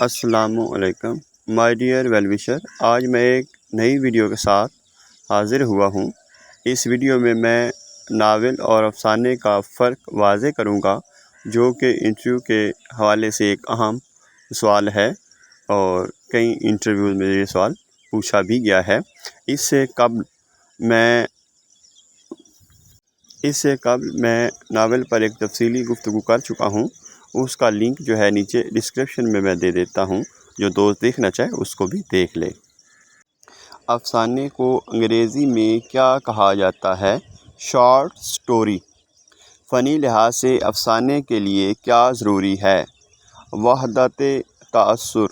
السلام علیکم my dear well وشر، آج میں ایک نئی ویڈیو کے ساتھ حاضر ہوا ہوں۔ اس ویڈیو میں ناول اور افسانے کا فرق واضح کروں گا، جو کہ انٹرویو کے حوالے سے ایک اہم سوال ہے اور کئی انٹرویوز میں یہ سوال پوچھا بھی گیا ہے۔ اس سے قبل میں ناول پر ایک تفصیلی گفتگو کر چکا ہوں، اس کا لنک جو ہے نیچے ڈسکرپشن میں دے دیتا ہوں، جو دوست دیکھنا چاہے اس کو بھی دیکھ لے۔ افسانے کو انگریزی میں کیا کہا جاتا ہے؟ Short story. فنی لحاظ سے افسانے کے لیے کیا ضروری ہے؟ وحدت تاثر۔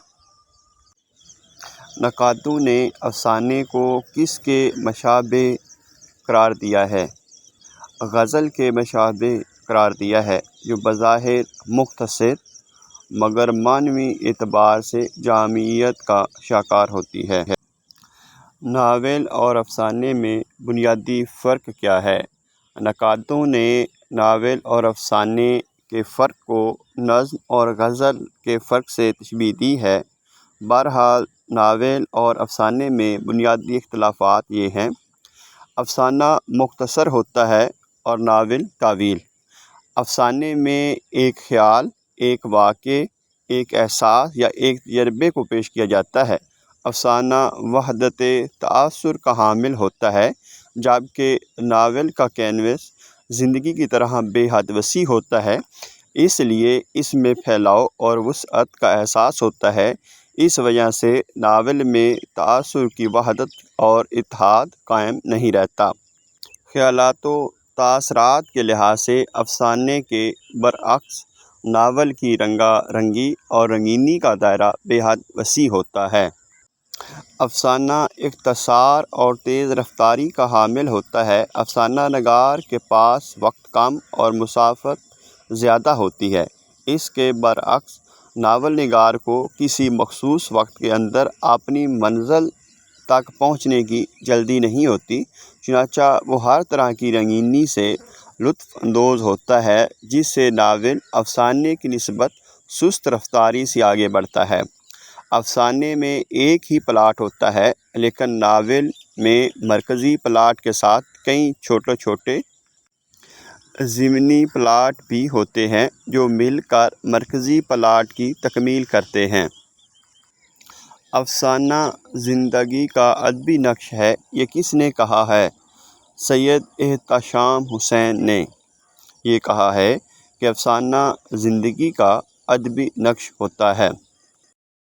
نقادوں نے افسانے کو کس کے مشابہ قرار دیا ہے؟ غزل کے مشابہ قرار دیا ہے، جو بظاہر مختصر مگر معنوی اعتبار سے جامعیت کا شاہکار ہوتی ہے۔ ناول اور افسانے میں بنیادی فرق کیا ہے؟ نقادوں نے ناول اور افسانے کے فرق کو نظم اور غزل کے فرق سے تشبیہ دی ہے۔ بہرحال ناول اور افسانے میں بنیادی اختلافات یہ ہیں: افسانہ مختصر ہوتا ہے اور ناول طویل۔ افسانے میں ایک خیال، ایک واقعے، ایک احساس یا ایک تجربے کو پیش کیا جاتا ہے۔ افسانہ وحدت تاثر کا حامل ہوتا ہے، جبکہ ناول کا کینوس زندگی کی طرح بے حد وسیع ہوتا ہے، اس لیے اس میں پھیلاؤ اور وسعت کا احساس ہوتا ہے۔ اس وجہ سے ناول میں تاثر کی وحدت اور اتحاد قائم نہیں رہتا۔ خیالات و تاثرات کے لحاظ سے افسانے کے برعکس ناول کی رنگا رنگی اور رنگینی کا دائرہ بے حد وسیع ہوتا ہے۔ افسانہ اختصار اور تیز رفتاری کا حامل ہوتا ہے۔ افسانہ نگار کے پاس وقت کم اور مسافت زیادہ ہوتی ہے۔ اس کے برعکس ناول نگار کو کسی مخصوص وقت کے اندر اپنی منزل تک پہنچنے کی جلدی نہیں ہوتی، چنانچہ وہ ہر طرح کی رنگینی سے لطف اندوز ہوتا ہے، جس سے ناول افسانے کی نسبت سست رفتاری سے آگے بڑھتا ہے۔ افسانے میں ایک ہی پلاٹ ہوتا ہے، لیکن ناول میں مرکزی پلاٹ کے ساتھ کئی چھوٹے چھوٹے ضمنی پلاٹ بھی ہوتے ہیں، جو مل کر مرکزی پلاٹ کی تکمیل کرتے ہیں۔ افسانہ زندگی کا ادبی نقش ہے، یہ کس نے کہا ہے؟ سید احتشام حسین نے یہ کہا ہے کہ افسانہ زندگی کا ادبی نقش ہوتا ہے۔